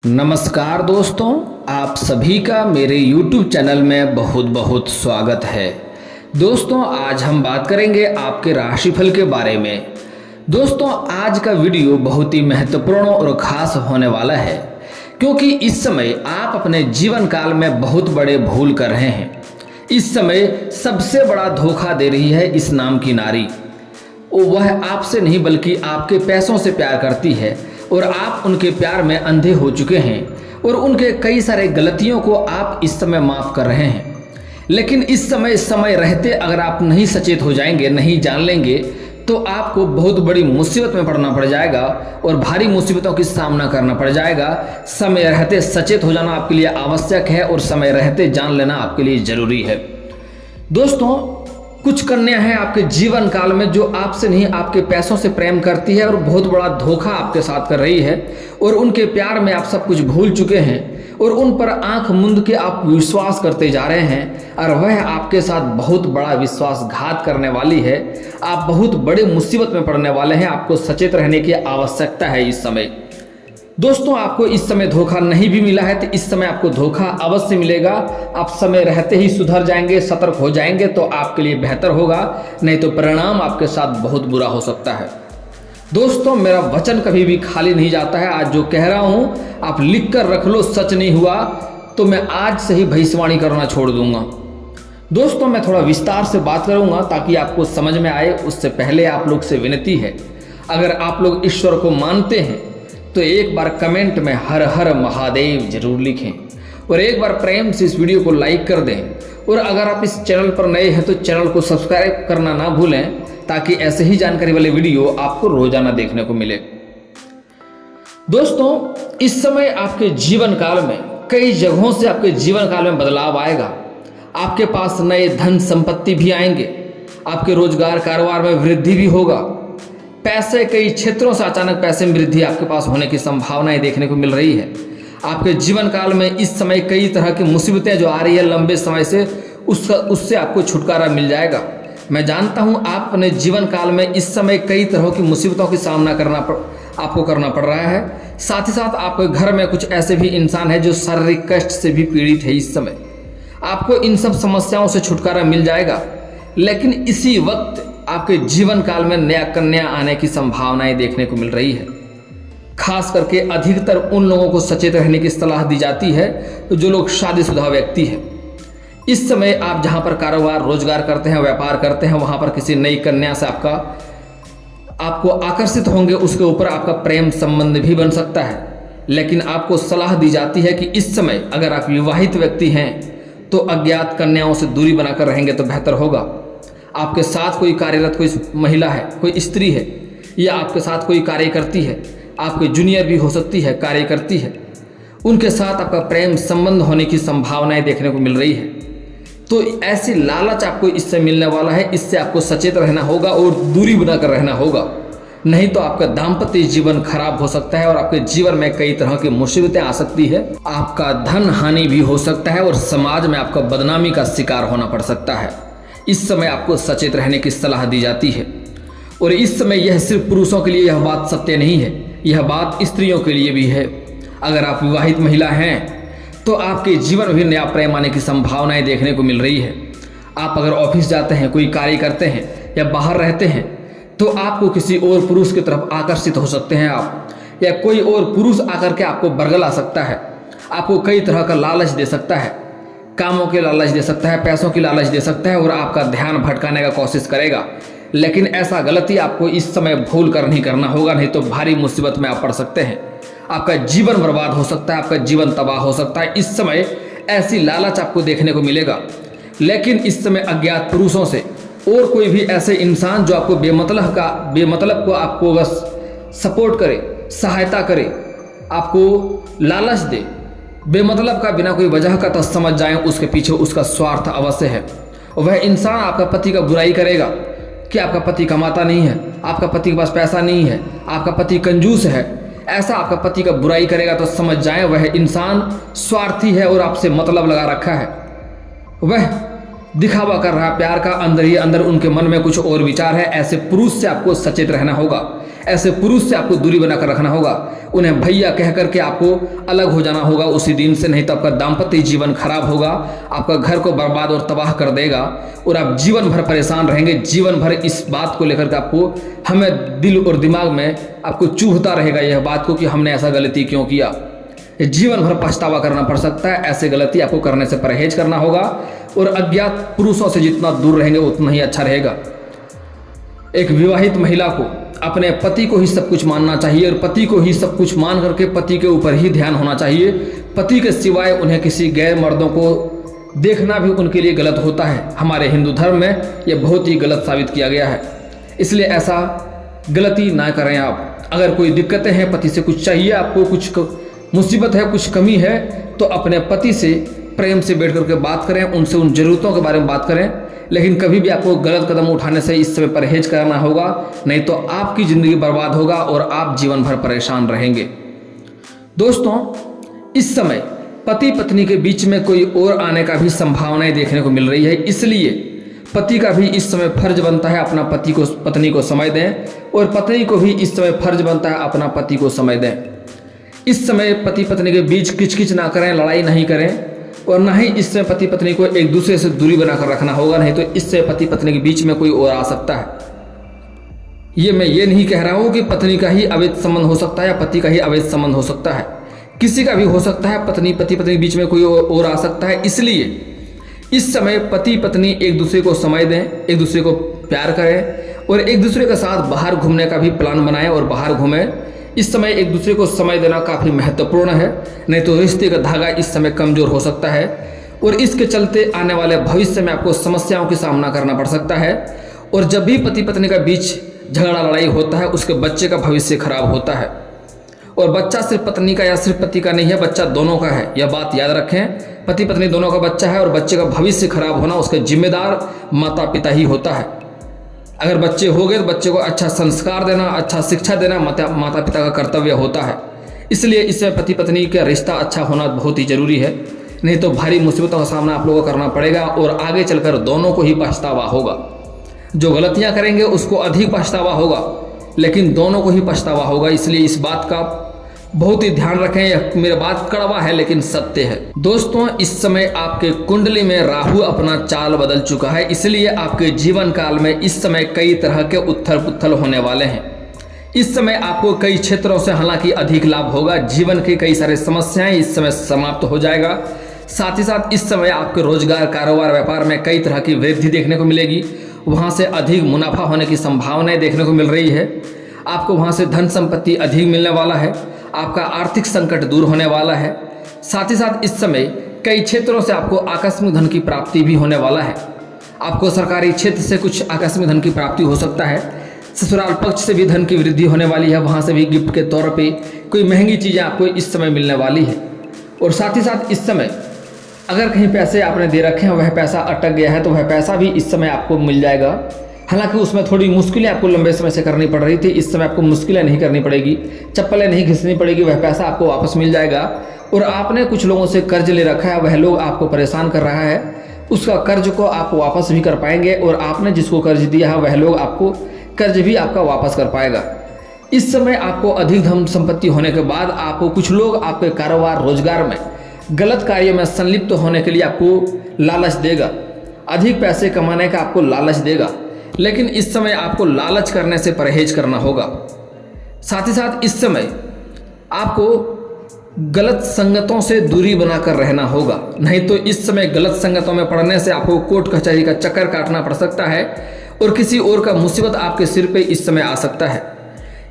नमस्कार दोस्तों, आप सभी का मेरे YouTube चैनल में बहुत बहुत स्वागत है। दोस्तों, आज हम बात करेंगे आपके राशिफल के बारे में। दोस्तों, आज का वीडियो बहुत ही महत्वपूर्ण और ख़ास होने वाला है, क्योंकि इस समय आप अपने जीवन काल में बहुत बड़े भूल कर रहे हैं। इस समय सबसे बड़ा धोखा दे रही है इस नाम की नारी। वह आपसे नहीं बल्कि आपके पैसों से प्यार करती है और आप उनके प्यार में अंधे हो चुके हैं और उनके कई सारे गलतियों को आप इस समय माफ़ कर रहे हैं। लेकिन इस समय रहते अगर आप नहीं सचेत हो जाएंगे, नहीं जान लेंगे, तो आपको बहुत बड़ी मुसीबत में पड़ना पड़ जाएगा और भारी मुसीबतों की सामना करना पड़ जाएगा। समय रहते सचेत हो जाना आपके लिए आवश्यक है और समय रहते जान लेना आपके लिए ज़रूरी है। दोस्तों, कुछ कन्या हैं आपके जीवन काल में जो आपसे नहीं आपके पैसों से प्रेम करती है और बहुत बड़ा धोखा आपके साथ कर रही है और उनके प्यार में आप सब कुछ भूल चुके हैं और उन पर आंख मूंद के आप विश्वास करते जा रहे हैं और वह आपके साथ बहुत बड़ा विश्वासघात करने वाली है। आप बहुत बड़े मुसीबत में पड़ने वाले हैं। आपको सचेत रहने की आवश्यकता है इस समय। दोस्तों, आपको इस समय धोखा नहीं भी मिला है तो इस समय आपको धोखा अवश्य मिलेगा। आप समय रहते ही सुधर जाएंगे, सतर्क हो जाएंगे तो आपके लिए बेहतर होगा, नहीं तो परिणाम आपके साथ बहुत बुरा हो सकता है। दोस्तों, मेरा वचन कभी भी खाली नहीं जाता है। आज जो कह रहा हूँ आप लिख कर रख लो, सच नहीं हुआ तो मैं आज से ही भविष्यवाणी करना छोड़ दूंगा। दोस्तों, मैं थोड़ा विस्तार से बात करूंगा ताकि आपको समझ में आए। उससे पहले आप लोग से विनती है, अगर आप लोग ईश्वर को मानते हैं तो एक बार कमेंट में हर हर महादेव जरूर लिखें और एक बार प्रेम से इस वीडियो को लाइक कर दें। और अगर आप इस चैनल पर नए हैं तो चैनल को सब्सक्राइब करना ना भूलें, ताकि ऐसे ही जानकारी वाले वीडियो आपको रोजाना देखने को मिले। दोस्तों, इस समय आपके जीवन काल में कई जगहों से आपके जीवन काल में बदलाव आएगा। आपके पास नए धन संपत्ति भी आएंगे, आपके रोजगार कारोबार में वृद्धि भी होगा। पैसे कई क्षेत्रों से अचानक पैसे में वृद्धि आपके पास होने की संभावनाएं देखने को मिल रही है। आपके जीवन काल में इस समय कई तरह की मुसीबतें जो आ रही है लंबे समय से, उससे आपको छुटकारा मिल जाएगा। मैं जानता हूं आप अपने जीवन काल में इस समय कई तरह की मुसीबतों की सामना आपको करना पड़ रहा है। साथ ही साथ आपके घर में कुछ ऐसे भी इंसान है जो शारीरिक कष्ट से भी पीड़ित है। इस समय आपको इन सब समस्याओं से छुटकारा मिल जाएगा। लेकिन इसी वक्त आपके जीवन काल में नया कन्या आने की संभावनाएं देखने को मिल रही है। खास करके अधिकतर उन लोगों को सचेत रहने की सलाह दी जाती है तो जो लोग शादीशुदा व्यक्ति हैं। इस समय आप जहां पर कारोबार रोजगार करते हैं, व्यापार करते हैं, वहां पर किसी नई कन्या से आपको आकर्षित होंगे, उसके ऊपर आपका प्रेम संबंध भी बन सकता है। लेकिन आपको सलाह दी जाती है कि इस समय अगर आप विवाहित व्यक्ति हैं तो अज्ञात कन्याओं से दूरी बनाकर रहेंगे तो बेहतर होगा। आपके साथ कोई कार्यरत कोई महिला है, कोई स्त्री है, या आपके साथ कोई कार्य करती है, आपके जूनियर भी हो सकती है, कार्य करती है, उनके साथ आपका प्रेम संबंध होने की संभावनाएं देखने को मिल रही है। तो ऐसी लालच आपको इससे मिलने वाला है। इससे आपको सचेत रहना होगा और दूरी बनाकर रहना होगा, नहीं तो आपका दाम्पत्य जीवन खराब हो सकता है और आपके जीवन में कई तरह की मुसीबतें आ सकती है। आपका धन हानि भी हो सकता है और समाज में आपका बदनामी का शिकार होना पड़ सकता है। इस समय आपको सचेत रहने की सलाह दी जाती है। और इस समय यह सिर्फ पुरुषों के लिए यह बात सत्य नहीं है, यह बात स्त्रियों के लिए भी है। अगर आप विवाहित महिला हैं तो आपके जीवन में भी नया प्रेम आने की संभावनाएं देखने को मिल रही है। आप अगर ऑफिस जाते हैं, कोई कार्य करते हैं या बाहर रहते हैं तो आपको किसी और पुरुष की तरफ आकर्षित हो सकते हैं आप, या कोई और पुरुष आकर के आपको बरगला सकता है, आपको कई तरह का लालच दे सकता है, कामों के लालच दे सकता है, पैसों की लालच दे सकता है और आपका ध्यान भटकाने का कोशिश करेगा। लेकिन ऐसा गलती आपको इस समय भूल कर नहीं करना होगा, नहीं तो भारी मुसीबत में आप पड़ सकते हैं। आपका जीवन बर्बाद हो सकता है, आपका जीवन तबाह हो सकता है। इस समय ऐसी लालच आपको देखने को मिलेगा। लेकिन इस समय अज्ञात पुरुषों से और कोई भी ऐसे इंसान जो आपको बेमतलब को आपको बस सपोर्ट करे, सहायता करे, आपको लालच दे बेमतलब का, बिना कोई वजह का, तो समझ जाएं उसके पीछे उसका स्वार्थ अवश्य है। वह इंसान आपका पति का बुराई करेगा कि आपका पति कमाता नहीं है, आपका पति के पास पैसा नहीं है, आपका पति कंजूस है, ऐसा आपका पति का बुराई करेगा तो समझ जाएं वह इंसान स्वार्थी है और आपसे मतलब लगा रखा है। वह दिखावा कर रहा प्यार का, अंदर ही अंदर उनके मन में कुछ और विचार है। ऐसे पुरुष से आपको सचेत रहना होगा। ऐसे पुरुष से आपको दूरी बनाकर रखना होगा। उन्हें भैया कह करके आपको अलग हो जाना होगा उसी दिन से, नहीं तो आपका दाम्पत्य जीवन खराब होगा, आपका घर को बर्बाद और तबाह कर देगा और आप जीवन भर परेशान रहेंगे। जीवन भर इस बात को लेकर के आपको हमें दिल और दिमाग में आपको चुभता रहेगा यह बात को कि हमने ऐसा गलती क्यों किया। जीवन भर पछतावा करना पड़ सकता है। ऐसे गलती आपको करने से परहेज करना होगा और अज्ञात पुरुषों से जितना दूर रहेंगे उतना ही अच्छा रहेगा। एक विवाहित महिला को अपने पति को ही सब कुछ मानना चाहिए और पति को ही सब कुछ मान करके पति के ऊपर ही ध्यान होना चाहिए। पति के सिवाय उन्हें किसी गैर मर्दों को देखना भी उनके लिए गलत होता है। हमारे हिंदू धर्म में यह बहुत ही गलत साबित किया गया है, इसलिए ऐसा गलती ना करें आप। अगर कोई दिक्कतें हैं, पति से कुछ चाहिए, आपको कुछ मुसीबत है, कुछ कमी है, तो अपने पति से प्रेम से बैठ करके बात करें, उनसे उन ज़रूरतों के बारे में बात करें। लेकिन कभी भी आपको गलत कदम उठाने से इस समय परहेज करना होगा, नहीं तो आपकी ज़िंदगी बर्बाद होगा और आप जीवन भर परेशान रहेंगे। दोस्तों, इस समय पति पत्नी के बीच में कोई और आने का भी संभावनाएं देखने को मिल रही है, इसलिए पति का भी इस समय फर्ज बनता है अपना पत्नी को समय दें और पत्नी को भी इस समय फर्ज बनता है अपना पति को समय दें। इस समय पति पत्नी के बीच किचकिच ना करें, लड़ाई नहीं करें और ना ही इससे पति पत्नी को एक दूसरे से दूरी बनाकर रखना होगा, नहीं तो इससे पति पत्नी के बीच में कोई और आ सकता है। मैं ये नहीं कह रहा हूँ कि पत्नी का ही अवैध संबंध हो सकता है या पति का ही अवैध संबंध हो सकता है, किसी का भी हो सकता है। पति पत्नी के बीच में कोई और आ सकता है। इसलिए इस समय पति पत्नी एक दूसरे को समय दें, एक दूसरे को प्यार करें और एक दूसरे के साथ बाहर घूमने का भी प्लान बनाएं और बाहर घूमें। इस समय एक दूसरे को समय देना काफ़ी महत्वपूर्ण है, नहीं तो रिश्ते का धागा इस समय कमज़ोर हो सकता है और इसके चलते आने वाले भविष्य में आपको समस्याओं का सामना करना पड़ सकता है। और जब भी पति पत्नी का बीच झगड़ा लड़ाई होता है, उसके बच्चे का भविष्य खराब होता है। और बच्चा सिर्फ पत्नी का या सिर्फ पति का नहीं है, बच्चा दोनों का है, यह बात याद रखें। पति पत्नी दोनों का बच्चा है और बच्चे का भविष्य खराब होना उसका जिम्मेदार माता पिता ही होता है। अगर बच्चे हो गए तो बच्चे को अच्छा संस्कार देना, अच्छा शिक्षा देना माता पिता का कर्तव्य होता है। इसलिए इसमें पति पत्नी का रिश्ता अच्छा होना बहुत ही जरूरी है, नहीं तो भारी मुसीबतों का सामना आप लोगों को करना पड़ेगा और आगे चलकर दोनों को ही पछतावा होगा। जो गलतियां करेंगे उसको अधिक पछतावा होगा, लेकिन दोनों को ही पछतावा होगा। इसलिए इस बात का बहुत ही ध्यान रखें। यह मेरा बात कड़वा है लेकिन सत्य है। दोस्तों, इस समय आपके कुंडली में राहु अपना चाल बदल चुका है, इसलिए आपके जीवन काल में इस समय कई तरह के उथल पुथल होने वाले हैं। इस समय आपको कई क्षेत्रों से हालांकि अधिक लाभ होगा। जीवन की कई सारी समस्याएं इस समय समाप्त हो जाएगा। साथ ही साथ इस समय आपके रोजगार, कारोबार, व्यापार में कई तरह की वृद्धि देखने को मिलेगी। वहाँ से अधिक मुनाफा होने की संभावनाएं देखने को मिल रही है। आपको वहाँ से धन संपत्ति अधिक मिलने वाला है। आपका आर्थिक संकट दूर होने वाला है। साथ ही साथ इस समय कई क्षेत्रों से आपको आकस्मिक धन की प्राप्ति भी होने वाला है। आपको सरकारी क्षेत्र से कुछ आकस्मिक धन की प्राप्ति हो सकता है। ससुराल पक्ष से भी धन की वृद्धि होने वाली है। वहाँ से भी गिफ्ट के तौर पे कोई महंगी चीज़ें आपको इस समय मिलने वाली है। और साथ ही साथ इस समय अगर कहीं पैसे आपने दे रखे हैं, वह पैसा अटक गया है, तो वह पैसा भी इस समय आपको मिल जाएगा। हालांकि उसमें थोड़ी मुश्किलें आपको लंबे समय से करनी पड़ रही थी, इस समय आपको मुश्किलें नहीं करनी पड़ेगी, चप्पलें नहीं घिसनी पड़ेगी, वह पैसा आपको वापस मिल जाएगा। और आपने कुछ लोगों से कर्ज ले रखा है, वह लोग आपको परेशान कर रहा है, उसका कर्ज को आप वापस भी कर पाएंगे। और आपने जिसको कर्ज दिया है वह लोग आपको कर्ज भी आपका वापस कर पाएगा। इस समय आपको अधिक धन संपत्ति होने के बाद आपको कुछ लोग आपके कारोबार, रोजगार में गलत कार्यों में संलिप्त होने के लिए आपको लालच देगा, अधिक पैसे कमाने का आपको लालच देगा। लेकिन इस समय आपको लालच करने से परहेज करना होगा। साथ ही साथ इस समय आपको गलत संगतों से दूरी बनाकर रहना होगा, नहीं तो इस समय गलत संगतों में पड़ने से आपको कोर्ट कचहरी का चक्कर काटना पड़ सकता है और किसी और का मुसीबत आपके सिर पे इस समय आ सकता है।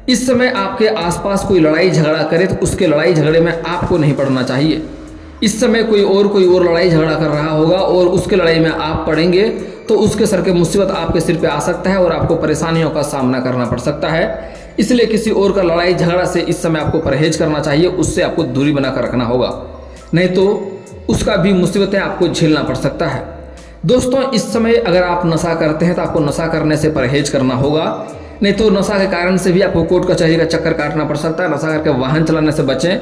इस समय आपके आसपास कोई लड़ाई झगड़ा करे तो उसके लड़ाई झगड़े में आपको नहीं पड़ना चाहिए। इस समय कोई और लड़ाई झगड़ा कर रहा होगा और उसके लड़ाई में आप पड़ेंगे तो उसके सर के मुसीबत आपके सिर पे आ सकता है और आपको परेशानियों का सामना करना पड़ सकता है। इसलिए किसी और का लड़ाई झगड़ा से इस समय आपको परहेज करना चाहिए, उससे आपको दूरी बनाकर रखना होगा, नहीं तो उसका भी मुसीबतें आपको झेलना पड़ सकता है। दोस्तों, इस समय अगर आप नशा करते हैं तो आपको नशा करने से परहेज करना होगा, नहीं तो नशा के कारण से भी आपको कोर्ट कचहरी का चक्कर काटना पड़ सकता है। नशा करके वाहन चलाने से बचें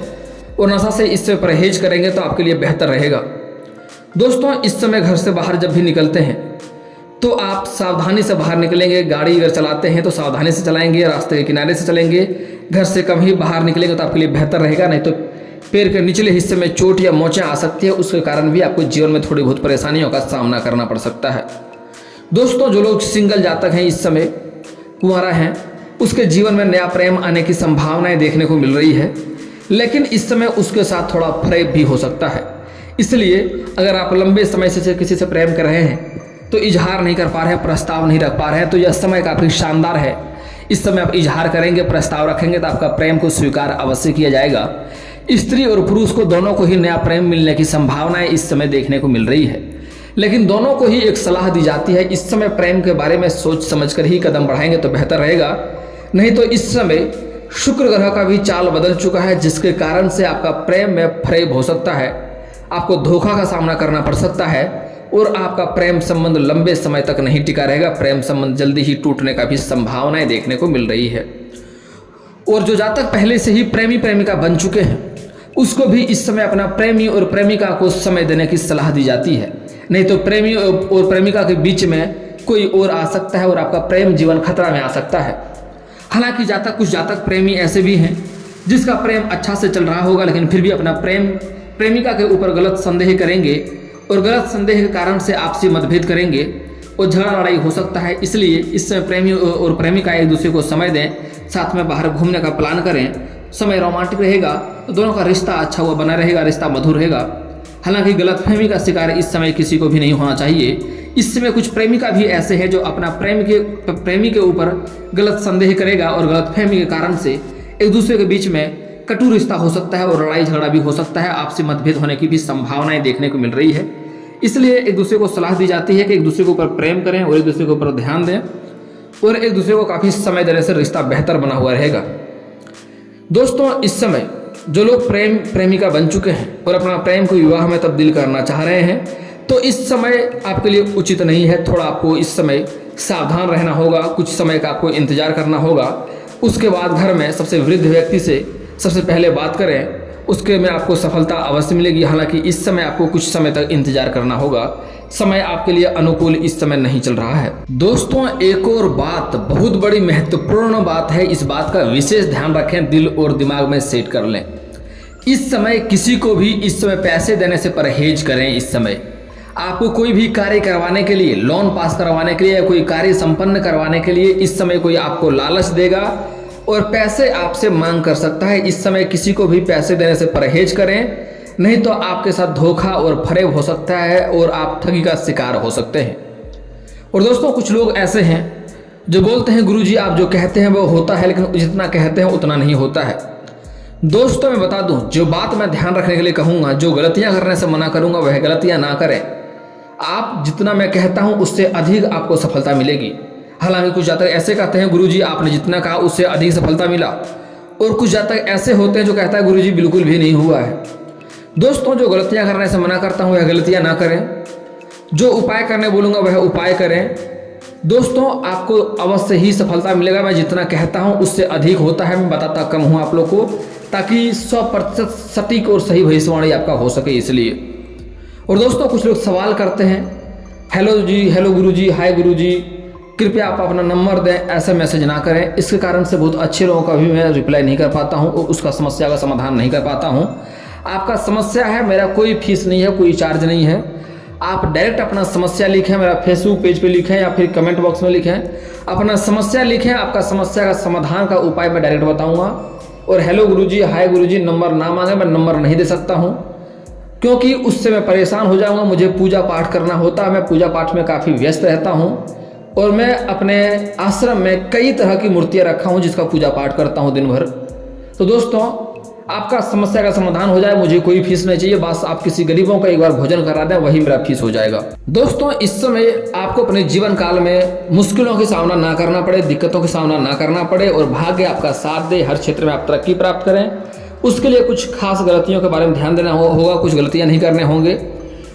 और नशा से इससे परहेज करेंगे तो आपके लिए बेहतर रहेगा। दोस्तों, इस समय घर से बाहर जब भी निकलते हैं तो आप सावधानी से बाहर निकलेंगे। गाड़ी अगर चलाते हैं तो सावधानी से चलाएंगे, रास्ते के किनारे से चलेंगे, घर से कम ही बाहर निकलेंगे तो आपके लिए बेहतर रहेगा। नहीं तो पैर के निचले हिस्से में चोट या मोचें आ सकती है, उसके कारण भी आपको जीवन में थोड़ी बहुत परेशानियों का सामना करना पड़ सकता है। दोस्तों, जो लोग सिंगल जातक हैं, इस समय कुंवारा हैं, उसके जीवन में नया प्रेम आने की संभावनाएं देखने को मिल रही है, लेकिन इस समय उसके साथ थोड़ा फरेब भी हो सकता है। इसलिए अगर आप लंबे समय से किसी से प्रेम कर रहे हैं तो इजहार नहीं कर पा रहे हैं, प्रस्ताव नहीं रख पा रहे हैं, तो यह समय काफ़ी शानदार है। इस समय आप इजहार करेंगे, प्रस्ताव रखेंगे तो आपका प्रेम को स्वीकार अवश्य किया जाएगा। स्त्री और पुरुष को दोनों को ही नया प्रेम मिलने की संभावनाएं इस समय देखने को मिल रही है, लेकिन दोनों को ही एक सलाह दी जाती है, इस समय प्रेम के बारे में सोच समझकर ही कदम बढ़ाएंगे तो बेहतर रहेगा। नहीं तो इस समय शुक्र ग्रह का भी चाल बदल चुका है, जिसके कारण से आपका प्रेम में फरेब हो सकता है, आपको धोखा का सामना करना पड़ सकता है और आपका प्रेम संबंध लंबे समय तक नहीं टिका रहेगा। प्रेम संबंध जल्दी ही टूटने का भी संभावनाएं देखने को मिल रही है। और जो जातक पहले से ही प्रेमी प्रेमिका बन चुके हैं, उसको भी इस समय अपना प्रेमी और प्रेमिका को समय देने की सलाह दी जाती है। नहीं तो प्रेमी और प्रेमिका के बीच में कोई और आ सकता है और आपका प्रेम जीवन खतरा में आ सकता है। हालांकि कुछ जातक प्रेमी ऐसे भी हैं जिसका प्रेम अच्छा से चल रहा होगा, लेकिन फिर भी अपना प्रेमिका के ऊपर गलत संदेह करेंगे और गलत संदेह के कारण से आपसी मतभेद करेंगे और झगड़ा लड़ाई हो सकता है। इसलिए इस समय प्रेमी और प्रेमिका एक दूसरे को समय दें, साथ में बाहर घूमने का प्लान करें, समय रोमांटिक रहेगा तो दोनों का रिश्ता अच्छा हुआ बना रहेगा, रिश्ता मधुर रहेगा। हालांकि गलतफहमी का शिकार इस समय किसी को भी नहीं होना चाहिए। इस समय कुछ प्रेमिका भी ऐसे हैं जो अपना प्रेमी के ऊपर गलत संदेह करेगा और गलतफहमी के कारण से एक दूसरे के बीच में कटु रिश्ता हो सकता है और लड़ाई झगड़ा भी हो सकता है, आपसी मतभेद होने की भी संभावनाएं देखने को मिल रही है। इसलिए एक दूसरे को सलाह दी जाती है कि एक दूसरे के ऊपर प्रेम करें और एक दूसरे के ऊपर ध्यान दें और एक दूसरे को काफ़ी समय देने से रिश्ता बेहतर बना हुआ रहेगा। दोस्तों, इस समय जो लोग प्रेमिका बन चुके हैं और अपना प्रेम को विवाह में तब्दील करना चाह रहे हैं, तो इस समय आपके लिए उचित नहीं है। थोड़ा आपको इस समय सावधान रहना होगा, कुछ समय का आपको इंतजार करना होगा। उसके बाद घर में सबसे वृद्ध व्यक्ति से सबसे पहले बात करें, उसके में आपको सफलता अवश्य मिलेगी। हालांकि इस समय आपको कुछ समय तक इंतजार करना होगा, समय आपके लिए अनुकूल इस समय नहीं चल रहा है। दोस्तों, एक और बात, बहुत बड़ी महत्वपूर्ण बात है, इस बात का विशेष ध्यान रखें, दिल और दिमाग में सेट कर लें। इस समय किसी को भी इस समय पैसे देने से परहेज करें। इस समय आपको कोई भी कार्य करवाने के लिए, लोन पास करवाने के लिए या कोई कार्य संपन्न करवाने के लिए इस समय कोई आपको लालच देगा और पैसे आपसे मांग कर सकता है। इस समय किसी को भी पैसे देने से परहेज करें, नहीं तो आपके साथ धोखा और फरेब हो सकता है और आप ठगी का शिकार हो सकते हैं। और दोस्तों, कुछ लोग ऐसे हैं जो बोलते हैं गुरुजी आप जो कहते हैं वो होता है, लेकिन जितना कहते हैं उतना नहीं होता है। दोस्तों, मैं बता दूं, जो बात मैं ध्यान रखने के लिए कहूँगा, जो गलतियाँ करने से मना करूँगा वह गलतियाँ ना करें। आप जितना मैं कहता हूँ उससे अधिक आपको सफलता मिलेगी। हालांकि कुछ जातक ऐसे कहते हैं गुरुजी आपने जितना कहा उससे अधिक सफलता मिला, और कुछ जातक ऐसे होते हैं जो कहता है गुरुजी बिल्कुल भी नहीं हुआ है। दोस्तों, जो गलतियां करने से मना करता हूं वह गलतियां ना करें, जो उपाय करने बोलूँगा वह उपाय करें। दोस्तों, आपको अवश्य ही सफलता मिलेगा। मैं जितना कहता हूं उससे अधिक होता है, मैं बताता कम हूं आप लोग को, ताकि 100% सटीक और सही भविष्यवाणी आपका हो सके, इसलिए। और दोस्तों, कुछ लोग सवाल करते हैं, हेलो जी, हेलो गुरुजी, हाय गुरुजी, कृपया आप अपना नंबर दें। ऐसा मैसेज ना करें, इसके कारण से बहुत अच्छे लोगों का भी मैं रिप्लाई नहीं कर पाता हूं और उसका समस्या का समाधान नहीं कर पाता हूं। आपका समस्या है, मेरा कोई फीस नहीं है, कोई चार्ज नहीं है। आप डायरेक्ट अपना समस्या लिखें, मेरा फेसबुक पेज पे लिखें या फिर कमेंट बॉक्स में लिखें, अपना समस्या लिखें, आपका समस्या का समाधान का उपाय मैं डायरेक्ट बताऊँगा। और हेलो गुरुजी, हाय गुरुजी नंबर ना मांगे, मैं नंबर नहीं दे सकता हूँ क्योंकि उससे मैं परेशान हो जाऊँगा। मुझे पूजा पाठ करना होता है, मैं पूजा पाठ में काफ़ी व्यस्त रहता हूँ और मैं अपने आश्रम में कई तरह की मूर्तियां रखा हूं जिसका पूजा पाठ करता हूं दिन भर। तो दोस्तों, आपका समस्या का समाधान हो जाए, मुझे कोई फीस नहीं चाहिए, बस आप किसी गरीबों का एक बार भोजन करा दें, वही मेरा फीस हो जाएगा। दोस्तों, इस समय आपको अपने जीवन काल में मुश्किलों का सामना ना करना पड़े, दिक्कतों का सामना ना करना पड़े और भाग्य आपका साथ दे, हर क्षेत्र में आप तरक्की प्राप्त करें। उसके लिए कुछ खास गलतियों के बारे में ध्यान देना होगा, कुछ गलतियाँ नहीं करने होंगे।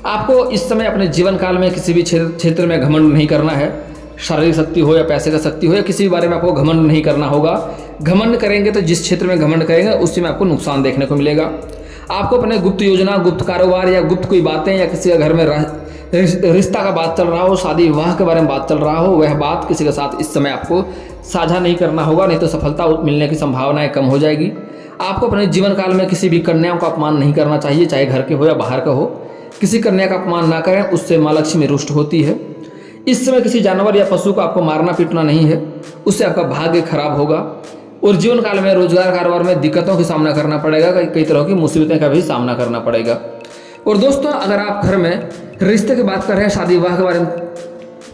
आपको इस समय अपने जीवन काल में किसी भी क्षेत्र में घमंड नहीं करना है, शारीरिक शक्ति हो या पैसे का शक्ति हो या किसी भी बारे में आपको घमंड नहीं करना होगा। घमंड करेंगे तो जिस क्षेत्र में घमंड करेंगे उसी में आपको नुकसान देखने को मिलेगा। आपको अपने गुप्त योजना, गुप्त कारोबार या गुप्त कोई बातें या किसी का घर में रिश्ता का बात चल रहा हो, शादी विवाह के बारे में बात चल रहा हो, वह बात किसी के साथ इस समय आपको साझा नहीं करना होगा, नहीं तो सफलता मिलने की संभावनाएं कम हो जाएगी। आपको अपने जीवन काल में किसी भी कन्याओं का अपमान नहीं करना चाहिए, चाहे घर के हो या बाहर का हो। किसी कन्या का अपमान ना करें, उससे माँ लक्ष्मी रुष्ट होती है। इस समय किसी जानवर या पशु को आपको मारना पीटना नहीं है, उससे आपका भाग्य खराब होगा। और जीवन काल में रोजगार कारोबार में दिक्कतों का सामना करना पड़ेगा, कई तरह की मुसीबतें का भी सामना करना पड़ेगा। और दोस्तों, अगर आप घर में रिश्ते की बात कर रहे हैं, शादी विवाह के बारे में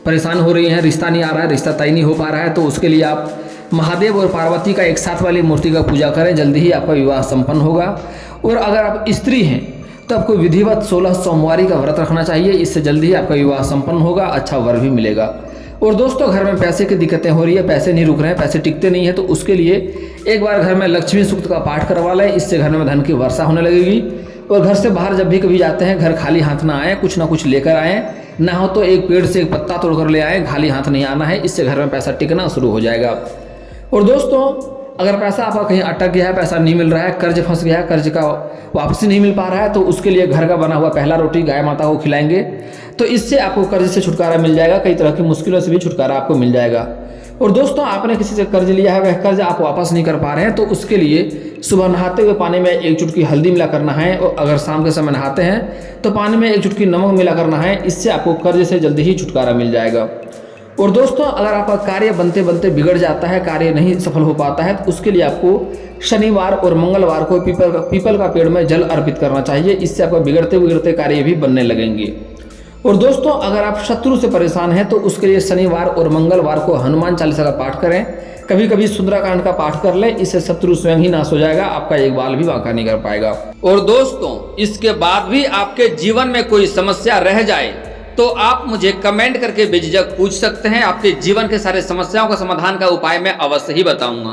परेशान हो रही हैं, रिश्ता नहीं आ रहा है, रिश्ता तय नहीं हो पा रहा है, तो उसके लिए आप महादेव और पार्वती का एक साथ वाली मूर्ति का पूजा करें, जल्दी ही आपका विवाह संपन्न होगा। और अगर आप स्त्री हैं तो आपको विधिवत 16 सोमवारी का व्रत रखना चाहिए, इससे जल्दी ही आपका विवाह संपन्न होगा, अच्छा वर भी मिलेगा। और दोस्तों, घर में पैसे की दिक्कतें हो रही है, पैसे नहीं रुक रहे हैं, पैसे टिकते नहीं है, तो उसके लिए एक बार घर में लक्ष्मी सूक्त का पाठ करवा लें, इससे घर में धन की वर्षा होने लगेगी। और घर से बाहर जब भी कभी जाते हैं, घर खाली हाथ ना आए, कुछ ना कुछ लेकर आएँ, ना हो तो एक पेड़ से एक पत्ता तोड़कर ले आएँ, खाली हाथ नहीं आना है, इससे घर में पैसा टिकना शुरू हो जाएगा। और दोस्तों, अगर पैसा आपका कहीं अटक गया है, पैसा नहीं मिल रहा है, कर्ज फंस गया है, कर्ज का वापसी नहीं मिल पा रहा है, तो उसके लिए घर का बना हुआ पहला रोटी गाय माता को खिलाएंगे, तो इससे आपको कर्ज से छुटकारा मिल जाएगा, कई तरह की मुश्किलों से भी छुटकारा आपको मिल जाएगा। और दोस्तों, आपने किसी से कर्ज लिया है, वह कर्ज आप वापस नहीं कर पा रहे हैं, तो उसके लिए सुबह नहाते हुए पानी में 1 चुटकी हल्दी मिला करना है, और अगर शाम के समय नहाते हैं तो पानी में 1 चुटकी नमक मिला करना है, इससे आपको कर्ज से जल्दी ही छुटकारा मिल जाएगा। और दोस्तों, अगर आपका कार्य बनते बनते बिगड़ जाता है, कार्य नहीं सफल हो पाता है, तो उसके लिए आपको शनिवार और मंगलवार को पीपल का पेड़ में जल अर्पित करना चाहिए, इससे आपका बिगड़ते बिगड़ते कार्य भी बनने लगेंगे। और दोस्तों, अगर आप शत्रु से परेशान हैं तो उसके लिए शनिवार और मंगलवार को हनुमान चालीसा का पाठ करें, कभी कभी सुंदराकांड का पाठ कर लें, इससे शत्रु स्वयं ही नाश हो जाएगा, आपका एक बाल भी बांका नहीं कर पाएगा। और दोस्तों, इसके बाद भी आपके जीवन में कोई समस्या रह जाए तो आप मुझे कमेंट करके बेझिझक पूछ सकते हैं, आपके जीवन के सारे समस्याओं का समाधान का उपाय मैं अवश्य ही बताऊंगा।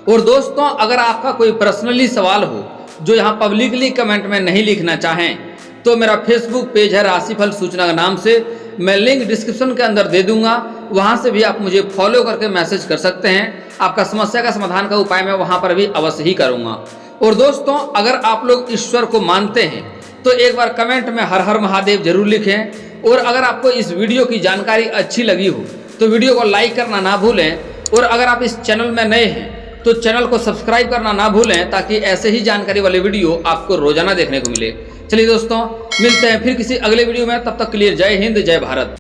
और दोस्तों, अगर आपका कोई पर्सनली सवाल हो जो यहाँ पब्लिकली कमेंट में नहीं लिखना चाहें, तो मेरा फेसबुक पेज है राशिफल सूचना के नाम से, मैं लिंक डिस्क्रिप्शन के अंदर दे दूंगा, वहां से भी आप मुझे फॉलो करके मैसेज कर सकते हैं, आपका समस्या का समाधान का उपाय मैं वहां पर भी अवश्य ही करूंगा। और दोस्तों, अगर आप लोग ईश्वर को मानते हैं तो एक बार कमेंट में हर हर महादेव जरूर लिखें। और अगर आपको इस वीडियो की जानकारी अच्छी लगी हो तो वीडियो को लाइक करना ना भूलें, और अगर आप इस चैनल में नए हैं तो चैनल को सब्सक्राइब करना ना भूलें, ताकि ऐसे ही जानकारी वाले वीडियो आपको रोजाना देखने को मिले। चलिए दोस्तों, मिलते हैं फिर किसी अगले वीडियो में, तब तक के लिए जय हिंद, जय भारत।